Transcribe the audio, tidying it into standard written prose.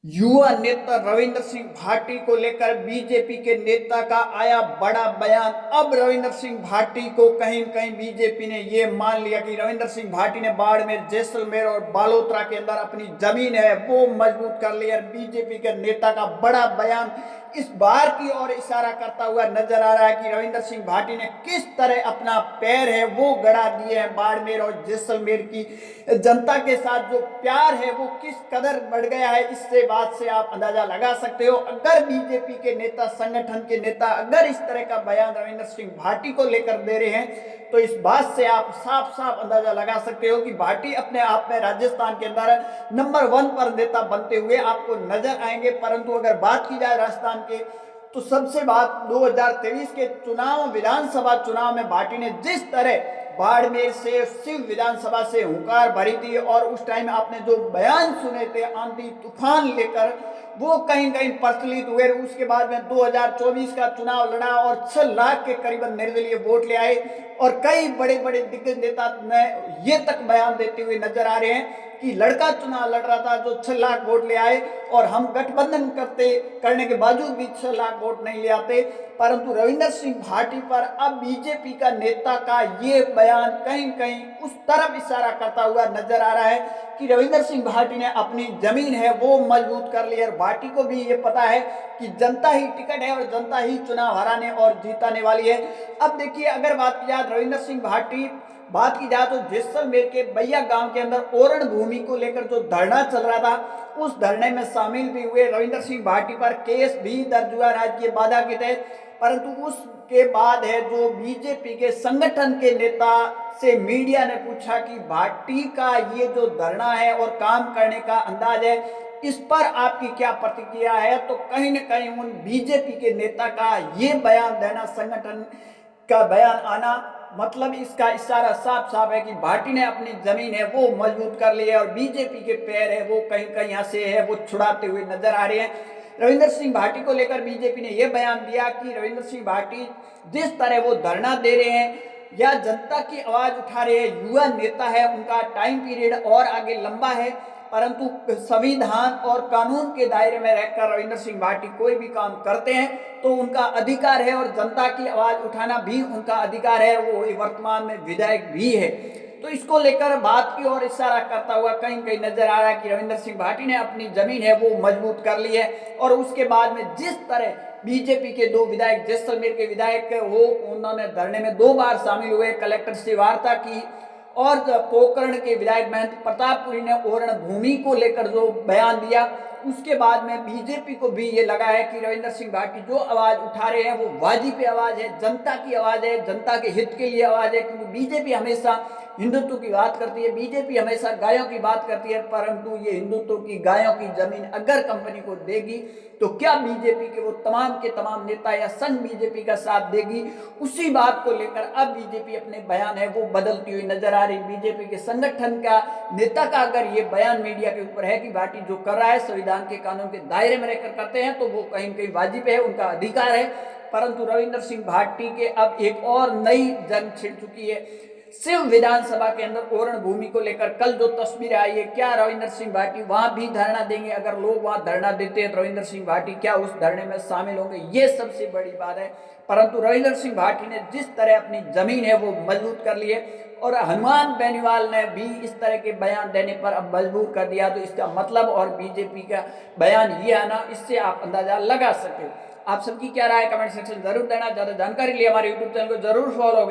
युवा नेता रविंद्र सिंह भाटी को लेकर बीजेपी के नेता का आया बड़ा बयान। अब रविंद्र सिंह भाटी को कहीं कहीं बीजेपी ने ये मान लिया कि रविंद्र सिंह भाटी ने बाड़मेर, जैसलमेर और बालोतरा के अंदर अपनी जमीन है वो मजबूत कर ली। और बीजेपी के नेता का बड़ा बयान इस बार की ओर इशारा करता हुआ नजर आ रहा है कि रविंद्र सिंह भाटी ने किस तरह अपना पैर है वो गड़ा दिए हैं। बाड़मेर और जैसलमेर की जनता के साथ जो प्यार है वो किस कदर बढ़ गया है, इससे बात से आप अंदाजा लगा सकते हो। अगर बीजेपी के नेता, संगठन के नेता अगर इस तरह का बयान रविंद्र सिंह भाटी को लेकर दे रहे हैं तो इस बात से आप साफ साफ अंदाजा लगा सकते हो कि भाटी अपने आप में राजस्थान के अंदर नंबर 1 पर नेता बनते हुए आपको नजर आएंगे। परंतु अगर बात की जाए राजस्थान के, तो सबसे बात 2023 के चुनाव, विधानसभा चुनाव में भाटी ने जिस तरह बाड़मेर से शिव विधानसभा से हुंकार भरी थी और उस टाइम आपने जो बयान सुने थे आंधी तूफान लेकर, वो कहीं कहीं प्रचलित हुए। उसके बाद में 2024 का चुनाव लड़ा और 6 लाख के करीबन निर्दलीय वोट ले आए और कई बड़े बड़े दिग्गज नेता ने ये तक बयान देते हुए नजर आ रहे हैं कि लड़का चुनाव लड़ रहा था जो 6 लाख वोट ले आए और हम गठबंधन करने के बावजूद भी 6 लाख वोट नहीं ले आते। परंतु रविंद्र सिंह भाटी पर अब बीजेपी का नेता का ये बयान कहीं कहीं उस तरफ इशारा करता हुआ नजर आ रहा है कि रविंद्र सिंह भाटी ने अपनी जमीन है वो मजबूत कर ली। और भाटी को भी ये पता है कि जनता ही टिकट है और जनता ही चुनाव हराने और जीताने वाली है। अब देखिए, अगर बात की जाए रविंद्र सिंह भाटी, बात की जाए तो जैसलमेर के बैया गांव के अंदर ओरण भूमि को लेकर जो धरना चल रहा था, उस धरने में शामिल भी हुए। रविंद्र सिंह भाटी पर केस भी दर्ज हुआ राजकीय बाधा के तहत। परंतु उसके बाद है जो बीजेपी के संगठन के नेता से मीडिया ने पूछा कि भाटी का ये जो धरना है और काम करने का अंदाज है, इस पर आपकी क्या प्रतिक्रिया है। तो कहीं न कहीं उन बीजेपी के नेता का ये बयान देना, संगठन का बयान आना, मतलब इसका इशारा साफ साफ है कि भाटी ने अपनी जमीन है वो मजबूत कर ली है और बीजेपी के पैर है वो कहीं कहीं यहाँ से है वो छुड़ाते हुए नजर आ रहे हैं। रविंद्र सिंह भाटी को लेकर बीजेपी ने यह बयान दिया कि रविंद्र सिंह भाटी जिस तरह वो धरना दे रहे हैं या जनता की आवाज उठा रहे हैं, युवा नेता है, उनका टाइम पीरियड और आगे लंबा है। परंतु संविधान और कानून के दायरे में रहकर रविंद्र सिंह भाटी कोई भी काम करते हैं तो उनका अधिकार है और जनता की आवाज उठाना भी उनका अधिकार है। वो वर्तमान में विधायक भी है। तो इसको लेकर बात की ओर इशारा करता हुआ कहीं कहीं नजर आ रहा है कि रविंद्र सिंह भाटी ने अपनी जमीन है वो मजबूत कर ली है। और उसके बाद में जिस तरह बीजेपी के 2 विधायक, जैसलमेर के विधायक वो उन्होंने धरने में 2 बार शामिल हुए, कलेक्टर से वार्ता की, और पोकरण के विधायक महंत प्रतापपुरी ने ओरण भूमि को लेकर जो बयान दिया, उसके बाद में बीजेपी को भी ये लगा है कि रविंद्र सिंह भाटी जो आवाज उठा रहे हैं वो वाजिब आवाज है, जनता की आवाज है, जनता के हित के लिए आवाज है। क्योंकि बीजेपी हमेशा हिंदुत्व की बात करती है, बीजेपी हमेशा गायों की बात करती है। परंतु ये हिंदुत्व की गायों की जमीन अगर कंपनी को देगी तो क्या बीजेपी के वो तमाम के तमाम नेता या संघ बीजेपी का साथ देगी? उसी बात को लेकर अब बीजेपी अपने बयान है वो बदलती हुई नजर आ रही। बीजेपी के संगठन का नेता का अगर ये बयान मीडिया के ऊपर है कि भाटी जो कर रहा है संविधान के कानून के दायरे में रहकर करते हैं तो वो कहीं कहीं वाजिब है, उनका अधिकार है। परंतु रविंद्र सिंह भाटी के अब एक और नई जंग छिड़ चुकी है शिव विधानसभा के अंदर ओरण भूमि को लेकर। कल जो तस्वीर आई है, क्या रविंद्र सिंह भाटी वहां भी धरना देंगे? अगर लोग वहां धरना देते हैं तो रविंद्र सिंह भाटी क्या उस धरने में शामिल होंगे? ये सबसे बड़ी बात है। परंतु रविंद्र सिंह भाटी ने जिस तरह अपनी जमीन है वो मजबूत कर ली है और हनुमान बेनीवाल ने भी इस तरह के बयान देने पर अब मजबूर कर दिया, तो इसका मतलब और बीजेपी का बयान ये आना, इससे आप अंदाजा लगा सकते हो। आप सबकी क्या राय कमेंट सेक्शन जरूर देना। ज्यादा जानकारी लिए हमारे यूट्यूब चैनल को जरूर फॉलो